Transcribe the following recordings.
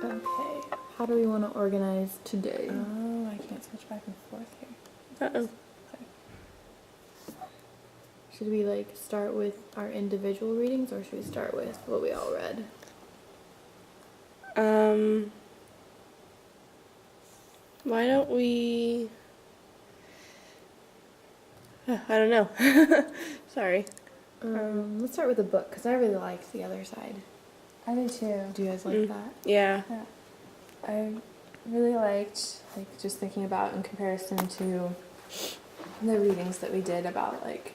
Okay. How do we want to organize today? Oh, I can't switch back and forth here. Uh-oh. Should we like start with our individual readings, or should we start with what we all read? Why don't we... I don't know. Sorry. Let's start with the book, because I really liked the other side. I do too. Do you guys like that? Yeah. Yeah. I really liked, like, just thinking about in comparison to the readings that we did about, like,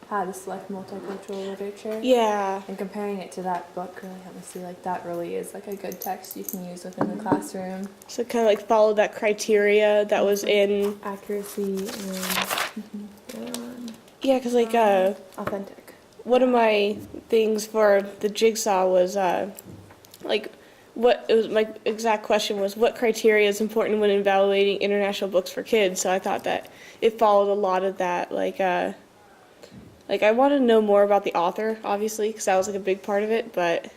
how to select multicultural literature. Yeah. And comparing it to that book really helped me see, like, that really is, like, a good text you can use within the classroom. So kind of like follow that criteria that was in... Accuracy and the other one. Yeah, because like Authentic. one of my things for the jigsaw was like my exact question was what criteria is important when evaluating international books for kids. So I thought that it followed a lot of that. Like I wanted to know more about the author, obviously, because that was like a big part of it. But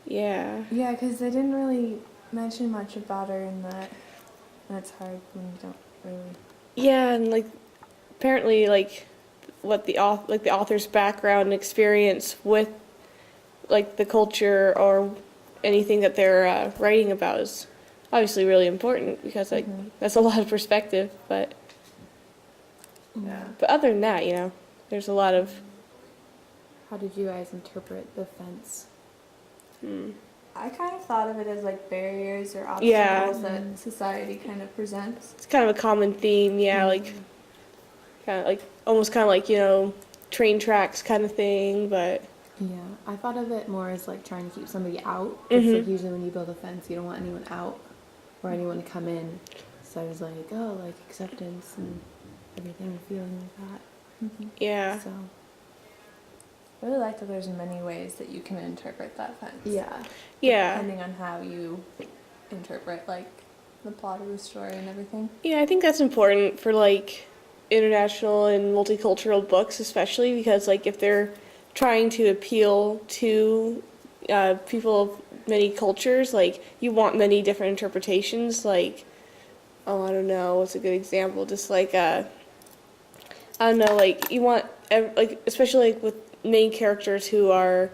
yeah. Yeah, because they didn't really mention much about her in that. And it's hard when you don't really. Yeah, and like apparently like what the author's background and experience with like the culture or anything that they're writing about is obviously really important because like that's a lot of perspective. But other than that, you know, there's a lot of. How did you guys interpret the fence? I kind of thought of it as like barriers or obstacles Yeah. that society kind of presents. It's kind of a common theme, yeah, like kind of like almost kind of like, you know, train tracks kind of thing, but Yeah, I thought of it more as like trying to keep somebody out. It's like usually when you build a fence, you don't want anyone out or anyone to come in. So I was like, oh, like acceptance and everything, feeling like that. yeah. So I really like that there's many ways that you can interpret that fence. yeah, Yeah. Depending on how you interpret like the plot of the story and everything. Yeah, I think that's important for like international and multicultural books, especially because like if they're trying to appeal to people of many cultures, like you want many different interpretations. Like, oh, I don't know, what's a good example? Just like I don't know, like you want like especially like with main characters who are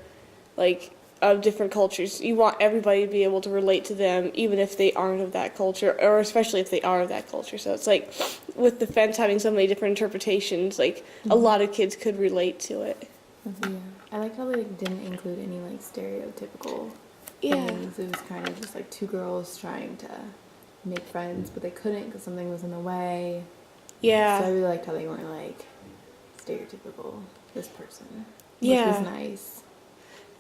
like of different cultures, you want everybody to be able to relate to them even if they aren't of that culture, or especially if they are of that culture. So it's like with the fence having so many different interpretations, like a lot of kids could relate to it. yeah. I like how they like, didn't include any like stereotypical Yeah. things. It was kind of just like two girls trying to make friends, but they couldn't because something was in the way. So I Yeah. really liked how they weren't like stereotypical. This person. Yeah. Which was nice.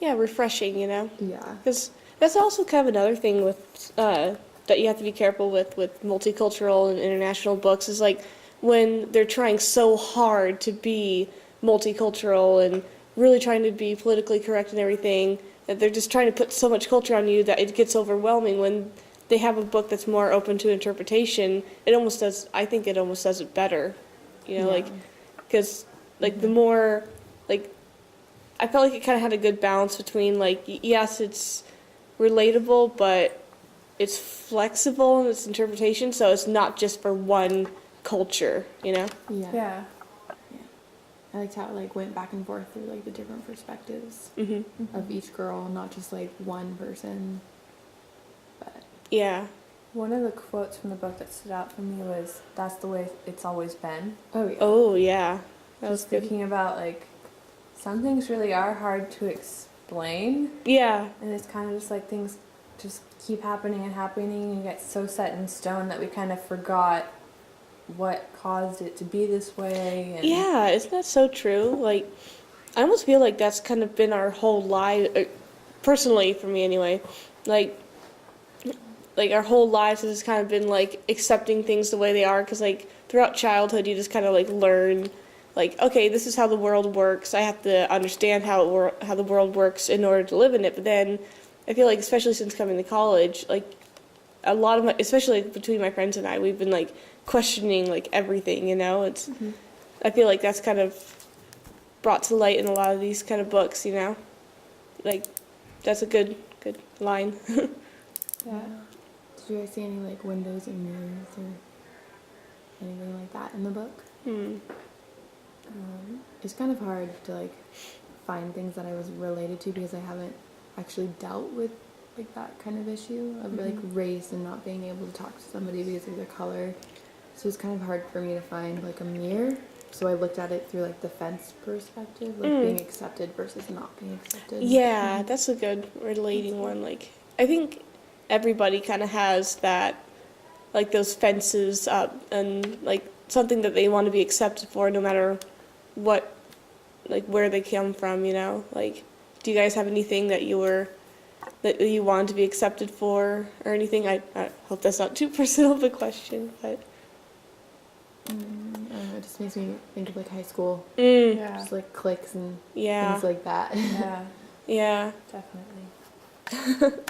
Yeah, refreshing, you know? Yeah. Because that's also kind of another thing with that you have to be careful with multicultural and international books is like when they're trying so hard to be multicultural and really trying to be politically correct and everything, that they're just trying to put so much culture on you that it gets overwhelming. When they have a book that's more open to interpretation, it almost does, I think it almost does it better, you know, Yeah. like, because like the more, like, I felt like it kind of had a good balance between like, yes, it's relatable, but it's flexible in its interpretation, so it's not just for one culture, you know? Yeah. Yeah. I liked how it like went back and forth through like the different perspectives of each girl, not just like one person. But Yeah. One of the quotes from the book that stood out for me was, "That's the way it's always been." oh yeah. Oh, yeah. That was Just good. thinking about like, some things really are hard to explain, Yeah. and it's kind of just like things just keep happening and happening, and you get so set in stone that we kind of forgot what caused it to be this way. And Yeah, isn't that so true? Like, I almost feel like that's kind of been our whole life, personally for me anyway. Like our whole lives has kind of been like accepting things the way they are, because like throughout childhood you just kind of like learn, like, okay, this is how the world works. I have to understand how the world works in order to live in it. But then I feel like, especially since coming to college, like a lot of my, especially between my friends and I, we've been like questioning like everything, you know? It's I feel like that's kind of brought to light in a lot of these kind of books, you know? Like that's a good line. Yeah. Did you guys see any like windows or mirrors or anything like that in the book? It's kind of hard to like find things that I was related to because I haven't actually dealt with like that kind of issue of like race and not being able to talk to somebody because of their color. So it's kind of hard for me to find like a mirror. So I looked at it through like the fence perspective, like being accepted versus not being accepted. Yeah, that's a good relating one. Like, I think everybody kind of has that, like those fences up and like something that they want to be accepted for no matter what, like where they come from, you know? Like, do you guys have anything that you wanted to be accepted for or anything? I hope that's not too personal of a question, but. I don't know, it just makes me think of like high school. Yeah. Just like cliques and Yeah. things like that. Yeah. Yeah. Definitely.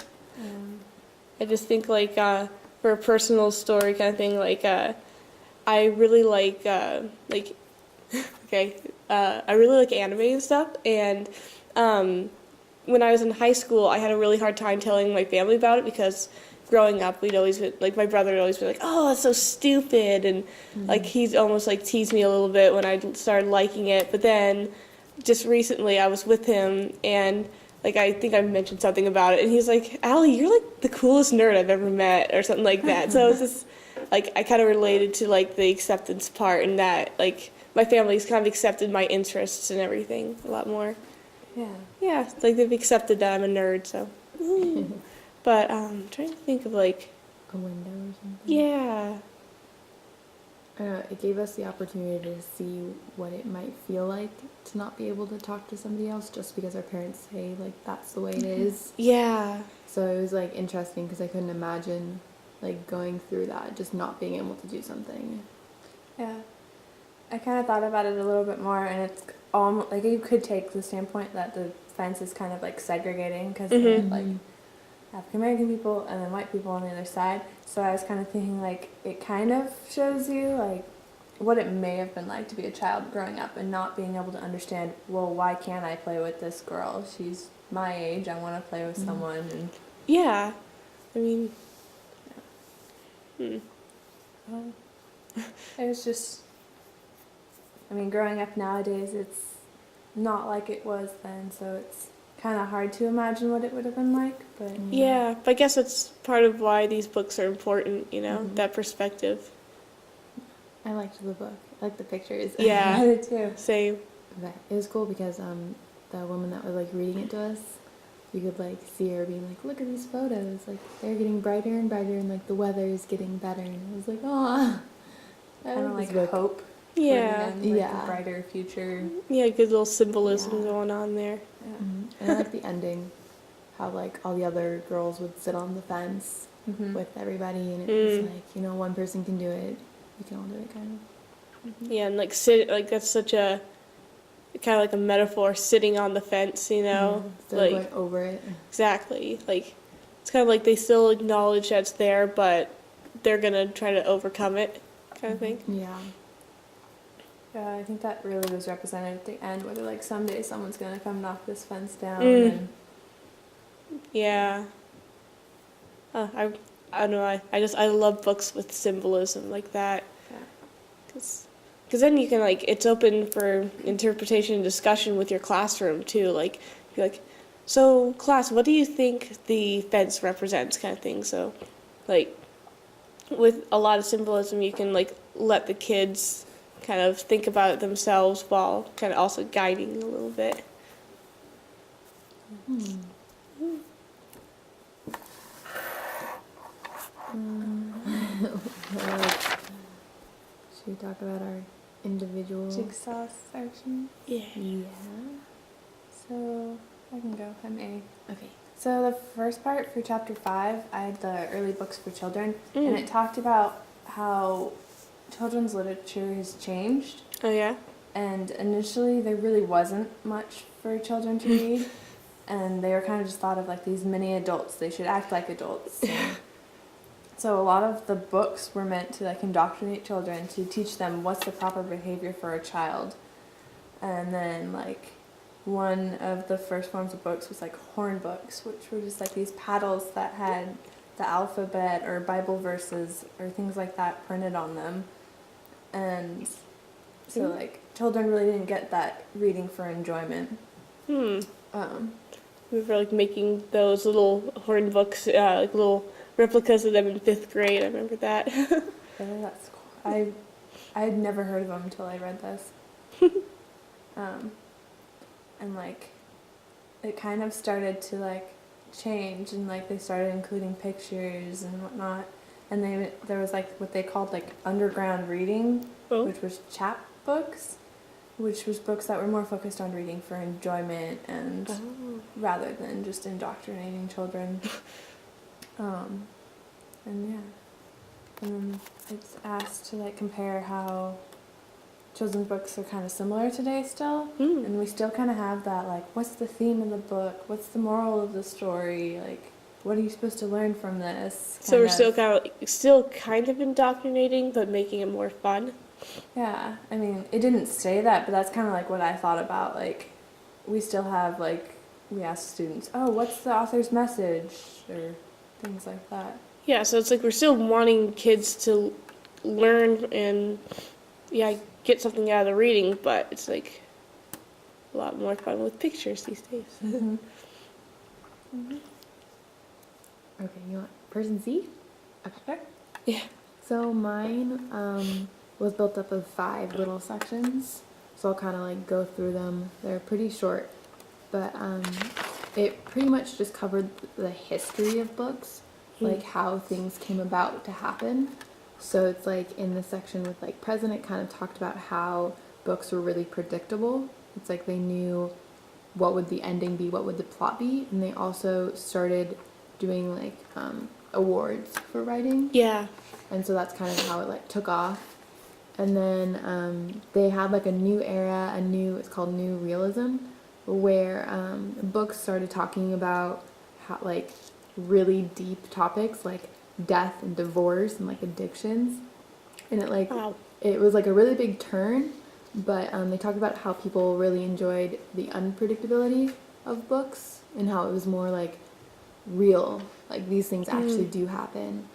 I just think like for a personal story kind of thing, like I really like okay, I really like anime and stuff, and when I was in high school, I had a really hard time telling my family about it because growing up, we'd always be, like my brother would always be like, "Oh, that's so stupid," and like he's almost like teased me a little bit when I started liking it. But then, just recently, I was with him and like I think I mentioned something about it, and he's like, "Allie, you're like the coolest nerd I've ever met," or something like that. So it's just like I kind of related to like the acceptance part, and that like my family's kind of accepted my interests and everything a lot more. Yeah. Yeah, it's like they've accepted that I'm a nerd, so. But trying to think of like, A window or something. yeah. I don't know, it gave us the opportunity to see what it might feel like to not be able to talk to somebody else just because our parents say like that's the way it is. Yeah. So it was like interesting because I couldn't imagine like going through that, just not being able to do something. Yeah. I kind of thought about it a little bit more, and it's almost like you could take the standpoint that the fence is kind of like segregating because like African American people and then white people on the other side. So I was kind of thinking like it kind of shows you like what it may have been like to be a child growing up and not being able to understand, well, why can't I play with this girl? She's my age. I want to play with someone. And Yeah. I mean, it was just, I mean, growing up nowadays, it's not like it was then, so it's kind of hard to imagine what it would have been like, but yeah. But I guess that's part of why these books are important, you know, that perspective. I liked the book. I liked the pictures. I Yeah. did too. Same. But it was cool because the woman that was like reading it to us, you could like see her being like, look at these photos, like they're getting brighter and brighter and like the weather is getting better, and I was like, oh, Kind of like hope. Yeah. For them, like Yeah. a brighter future. Yeah, good little symbolism Yeah. going on there. Yeah. And I like the ending, how like all the other girls would sit on the fence with everybody, and it was like, you know, one person can do it, we can all do it, kind of. Yeah, and like sit like that's such a kind of like a metaphor, sitting on the fence, you know, Instead of like going over it. exactly. Like it's kind of like they still acknowledge that it's there, but they're gonna try to overcome it, kind of thing. Yeah. Yeah, I think that really was represented at the end, where they're like, someday someone's going to come knock this fence down. And Yeah. I don't know. I love books with symbolism like that. Yeah. Because then you can like it's open for interpretation and discussion with your classroom too. Like you're like, so class, what do you think the fence represents, kind of thing. So, like with a lot of symbolism, you can like let the kids kind of think about it themselves while kind of also guiding a little bit. Should we talk about our individual? jigsaw section. Yeah. Yeah. So I can go if I may. Okay. So the first part for chapter 5, I had the early books for children, and it talked about how children's literature has changed. Oh yeah. And initially, there really wasn't much for children to read, and they were kind of just thought of like these mini adults. They should act like adults. So a lot of the books were meant to like indoctrinate children, to teach them what's the proper behavior for a child. And then like one of the first forms of books was like horn books, which were just like these paddles that had the alphabet or Bible verses or things like that printed on them. And so, like, children really didn't get that reading for enjoyment. We were like making those little horn books, like little replicas of them in 5th grade. I remember that. Yeah, that's cool. I had never heard of them until I read this. And like, it kind of started to like change, and like they started including pictures and whatnot. And there was like what they called like underground reading, which was chap books, which was books that were more focused on reading for enjoyment and rather than just indoctrinating children. And yeah, and then it's asked to like compare how children's books are kind of similar today still, and we still kind of have that like, what's the theme of the book? What's the moral of the story? Like, what are you supposed to learn from this? So we're still kind of indoctrinating, but making it more fun. Yeah, I mean, it didn't say that, but that's kind of like what I thought about. Like, we still have like, we ask students, oh, what's the author's message, or things like that. Yeah, so it's like we're still wanting kids to learn and get something out of the reading, but it's like a lot more fun with pictures these days. Mm-hmm. Okay, you want person C? Okay. Yeah. So mine was built up of 5 little sections. So I'll kind of like go through them. They're pretty short, but it pretty much just covered the history of books, like how things came about to happen. So it's like in the section with like present, it kind of talked about how books were really predictable. It's like they knew what would the ending be, what would the plot be, and they also started doing like awards for writing. Yeah. And so that's kind of how it like took off. And then they had like a new era, it's called New Realism, where books started talking about how, like really deep topics like death and divorce and like addictions. And it was like a really big turn, but they talked about how people really enjoyed the unpredictability of books and how it was more like real, like these things actually do happen.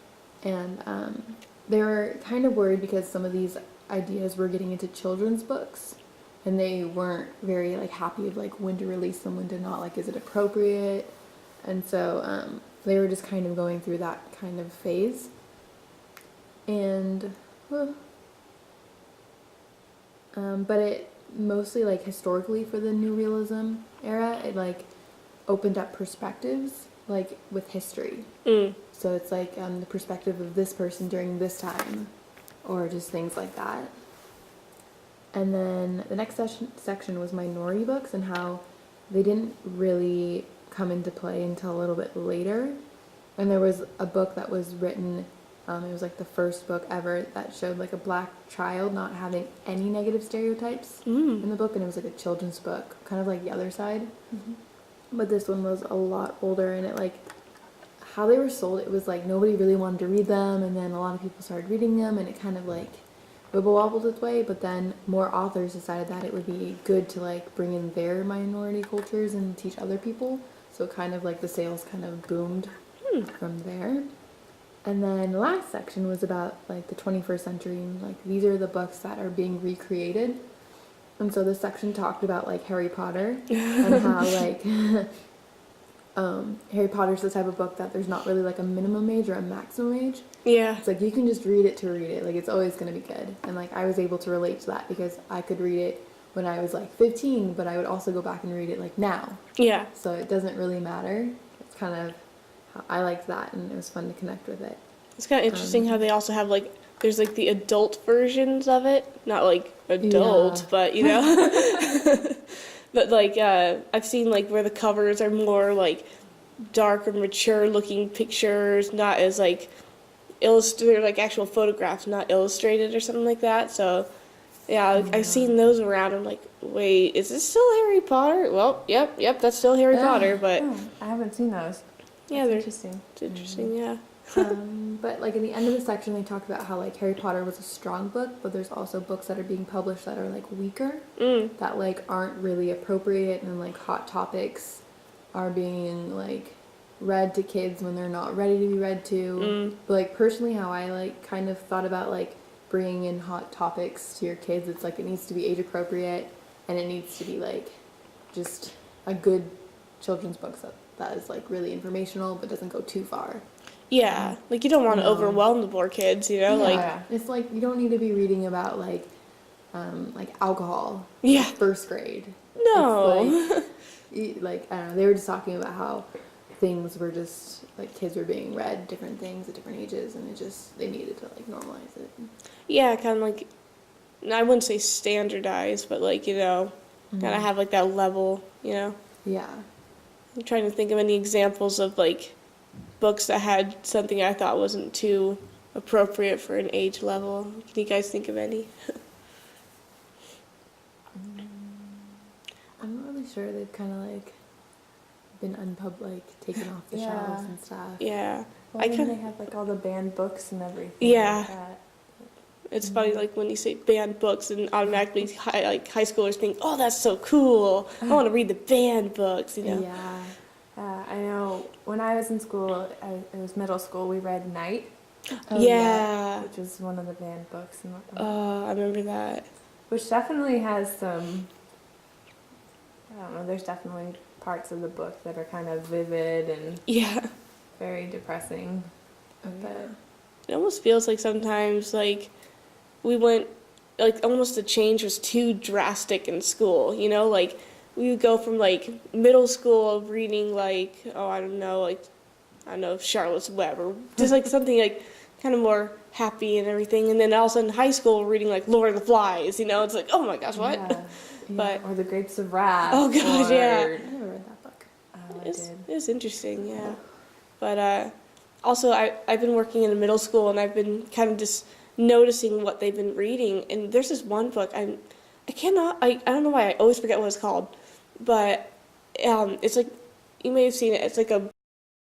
And they were kind of worried because some of these ideas were getting into children's books, and they weren't very like happy of like when to release them, when to not, like is it appropriate. And so they were just kind of going through that kind of phase. And but it mostly like historically for the New Realism era, it like opened up perspectives like with history. So it's like the perspective of this person during this time, or just things like that. And then the next section was minority books and how they didn't really come into play until a little bit later. And there was a book that was written, it was like the first book ever that showed like a black child not having any negative stereotypes in the book, and it was like a children's book, kind of like The Other Side. But this one was a lot older, and it like, how they were sold, it was like nobody really wanted to read them, and then a lot of people started reading them, and it kind of like wibble-wobbled its way. But then more authors decided that it would be good to like bring in their minority cultures and teach other people, so kind of like the sales kind of boomed from there. And then the last section was about like the 21st century, and like these are the books that are being recreated. And so this section talked about like Harry Potter and how like Harry Potter's the type of book that there's not really like a minimum age or a maximum age. Yeah. It's like you can just read it to read it. Like it's always going to be good. And like I was able to relate to that because I could read it when I was like 15, but I would also go back and read it like now. Yeah. So it doesn't really matter. It's kind of how I liked that, and it was fun to connect with it. It's kind of interesting how they also have like, there's like the adult versions of it, not like adult, but you know. But like I've seen like where the covers are more like dark or mature looking pictures, not as like illustrated, like actual photographs, not illustrated or something like that. So yeah, I've seen those around. I'm like, wait, is this still Harry Potter? Well, yep, that's still Harry Potter, but I haven't seen those. Yeah, That's they're interesting. It's interesting, yeah. But like in the end of the section, they talked about how like Harry Potter was a strong book, but there's also books that are being published that are like weaker, that like aren't really appropriate, and like hot topics are being like read to kids when they're not ready to be read to. But like personally, how I like kind of thought about like bringing in hot topics to your kids, it's like it needs to be age appropriate, and it needs to be like just a good children's book that is like really informational but doesn't go too far. Yeah, like you don't want to No. overwhelm the poor kids, you know, like It's like you don't need to be reading about like alcohol. Yeah. Like first grade. no. It's like I don't know. They were just talking about how things were just like kids were being read different things at different ages, and they needed to like normalize it. Yeah, kind of like, I wouldn't say standardized, but like, you know, kind of have like that level, you know. Yeah. I'm trying to think of any examples of like books that had something I thought wasn't too appropriate for an age level. Can you guys think of any? I'm not really sure. They've kind of like been taken off the Yeah. shelves and stuff. Yeah. Well, I then kinda- they have like all the banned books and everything. Yeah. Like that. It's funny, like when you say banned books, and automatically high schoolers think, "Oh, that's so cool! I want to read the banned books," you know. Yeah. I know when I was in school, it was middle school, we read Night, Oh, Yeah. which was one of the banned books, and I remember that. which definitely has some, I don't know, there's definitely parts of the book that are kind of vivid and Yeah. very depressing. Oh, yeah. But It almost feels like sometimes like we went, like almost the change was too drastic in school, you know, like we would go from like middle school of reading like, oh, I don't know, Charlotte's Web, or just like something like kind of more happy and everything, and then all of a sudden high school we're reading like Lord of the Flies, you know, it's like, oh my gosh, what? Yeah. But or The Grapes of Wrath. Oh, gosh, or, yeah. I never read that book. Oh, I It's, did. it's interesting, yeah. But also, I've been working in a middle school, and I've been kind of just noticing what they've been reading. And there's this one book, I don't know why I always forget what it's called, but it's like, you may have seen it. It's like a